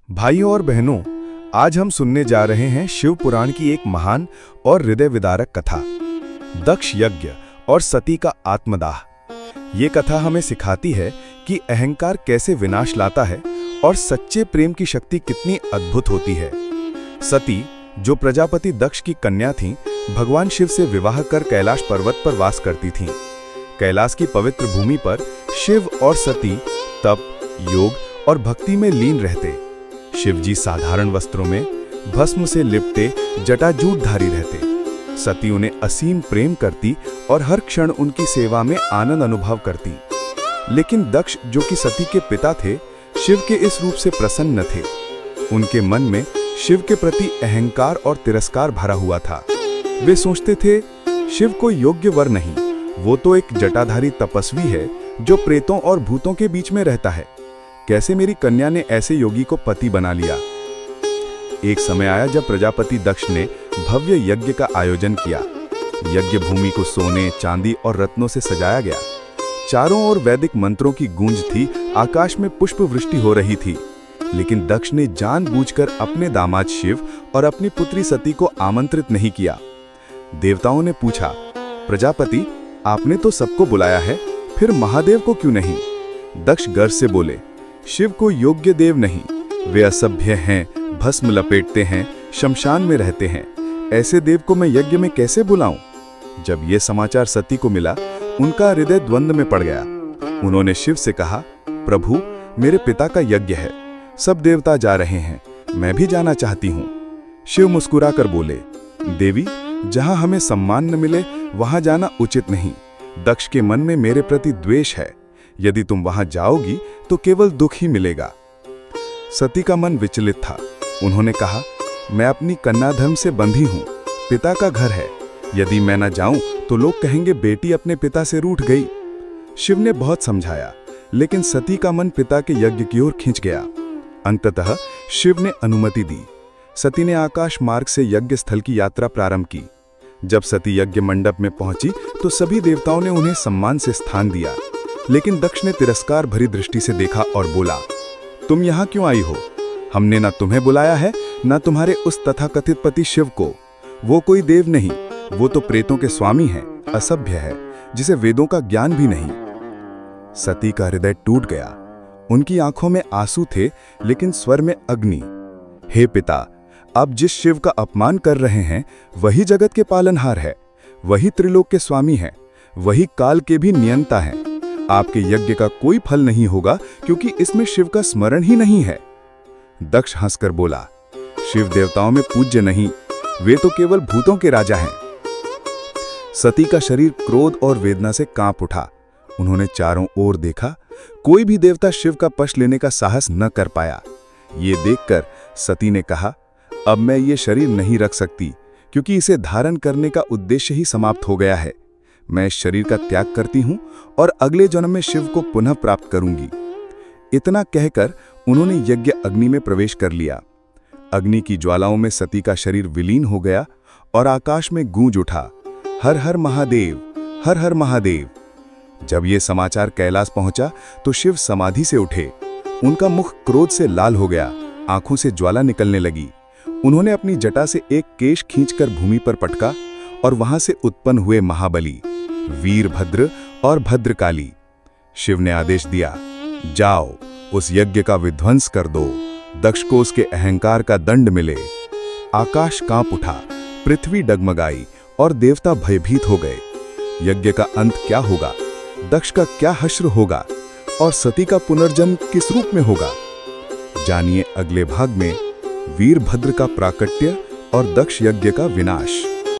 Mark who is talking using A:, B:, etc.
A: भाइयों और बहनों, आज हम सुनने जा रहे हैं शिव पुराण की एक महान और हृदय विदारक कथा, दक्ष यज्ञ और सती का आत्मदाह। ये कथा हमें सिखाती है कि अहंकार कैसे विनाश लाता है और सच्चे प्रेम की शक्ति कितनी अद्भुत होती है। सती, जो प्रजापति दक्ष की कन्या थीं, भगवान शिव से विवाह कर कैलाश पर्वत पर वास करती थीं। कैलाश की पवित्र भूमि पर शिव और सती तप, योग और भक्ति में लीन रहते। शिवजी साधारण वस्त्रों में भस्म से लिपटे जटाजूटधारी रहते। सती उन्हें असीम प्रेम करती और हर क्षण उनकी सेवा में आनंद अनुभव करती। लेकिन दक्ष, जो कि सती के पिता थे, शिव के इस रूप से प्रसन्न न थे। उनके मन में शिव के प्रति अहंकार और तिरस्कार भरा हुआ था। वे सोचते थे, शिव कोई योग्य वर नहीं, वो तो एक जटाधारी तपस्वी है जो प्रेतों और भूतों के बीच में रहता है। कैसे मेरी कन्या ने ऐसे योगी को पति बना लिया। एक समय आया जब प्रजापति दक्ष ने भव्य यज्ञ का आयोजन किया। यज्ञ भूमि को सोने, चांदी और रत्नों से सजाया गया। चारों ओर वैदिक मंत्रों की गूंज थी, आकाश में पुष्प वृष्टि हो रही थी। लेकिन दक्ष ने जानबूझकर अपने दामाद शिव और अपनी पुत्री सती को आमंत्रित नहीं किया। देवताओं ने पूछा, प्रजापति, आपने तो सबको बुलाया है, फिर महादेव को क्यों नहीं? दक्ष गर्व से बोले, शिव को योग्य देव नहीं, वे असभ्य हैं, भस्म लपेटते हैं, शमशान में रहते हैं। ऐसे देव को मैं यज्ञ में कैसे बुलाऊं? जब यह समाचार सती को मिला, उनका हृदय द्वंद्व में पड़ गया। उन्होंने शिव से कहा, प्रभु, मेरे पिता का यज्ञ है, सब देवता जा रहे हैं, मैं भी जाना चाहती हूँ। शिव मुस्कुराकर बोले, देवी, जहाँ हमें सम्मान न मिले वहां जाना उचित नहीं। दक्ष के मन में मेरे प्रति द्वेष है, यदि तुम वहां जाओगी तो केवल दुख ही मिलेगा। सती का मन विचलित था। उन्होंने कहा, मैं अपनी कन्या धर्म से बंधी हूं, पिता का घर है, यदि मैं न जाऊं तो लोग कहेंगे बेटी अपने पिता से रूठ गई। शिव ने बहुत समझाया, लेकिन सती का मन पिता के यज्ञ की ओर खिंच गया। अंततः शिव ने अनुमति दी। सती ने आकाश मार्ग से यज्ञ स्थल की यात्रा प्रारंभ की। जब सती यज्ञ मंडप में पहुंची तो सभी देवताओं ने उन्हें सम्मान से स्थान दिया। लेकिन दक्ष ने तिरस्कार भरी दृष्टि से देखा और बोला, तुम यहाँ क्यों आई हो? हमने न तुम्हें बुलाया है, न तुम्हारे उस तथाकथित पति शिव को। वो कोई देव नहीं, वो तो प्रेतों के स्वामी हैं, असभ्य है, जिसे वेदों का ज्ञान भी नहीं। सती का हृदय टूट गया। उनकी आंखों में आंसू थे, लेकिन स्वर में अग्नि। हे पिता, आप जिस शिव का अपमान कर रहे हैं, वही जगत के पालनहार है, वही त्रिलोक के स्वामी है, वही काल के भी नियंता है। आपके यज्ञ का कोई फल नहीं होगा, क्योंकि इसमें शिव का स्मरण ही नहीं है। दक्ष हंसकर बोला, शिव देवताओं में पूज्य नहीं, वे तो केवल भूतों के राजा हैं। सती का शरीर क्रोध और वेदना से कांप उठा। उन्होंने चारों ओर देखा, कोई भी देवता शिव का पक्ष लेने का साहस न कर पाया। ये देखकर सती ने कहा, अब मैं ये शरीर नहीं रख सकती, क्योंकि इसे धारण करने का उद्देश्य ही समाप्त हो गया है। मैं इस शरीर का त्याग करती हूं और अगले जन्म में शिव को पुनः प्राप्त करूंगी। इतना कहकर उन्होंने यज्ञ अग्नि में प्रवेश कर लिया। अग्नि की ज्वालाओं में सती का शरीर विलीन हो गया और आकाश में गूंज उठा, हर हर महादेव, हर हर महादेव। जब यह समाचार कैलाश पहुंचा तो शिव समाधि से उठे। उनका मुख क्रोध से लाल हो गया, आंखों से ज्वाला निकलने लगी। उन्होंने अपनी जटा से एक केश खींचकर भूमि पर पटका और वहां से उत्पन्न हुए महाबली, वीरभद्र और भद्रकाली। शिव ने आदेश दिया, जाओ, उस यज्ञ का विध्वंस कर दो, दक्ष को उसके अहंकार का दंड मिले। आकाश कांप उठा, पृथ्वी डगमगाई और देवता भयभीत हो गए। यज्ञ का अंत क्या होगा? दक्ष का क्या हश्र होगा? और सती का पुनर्जन्म किस रूप में होगा? जानिए अगले भाग में वीरभद्र का प्राकट्य और दक्ष यज्ञ का विनाश।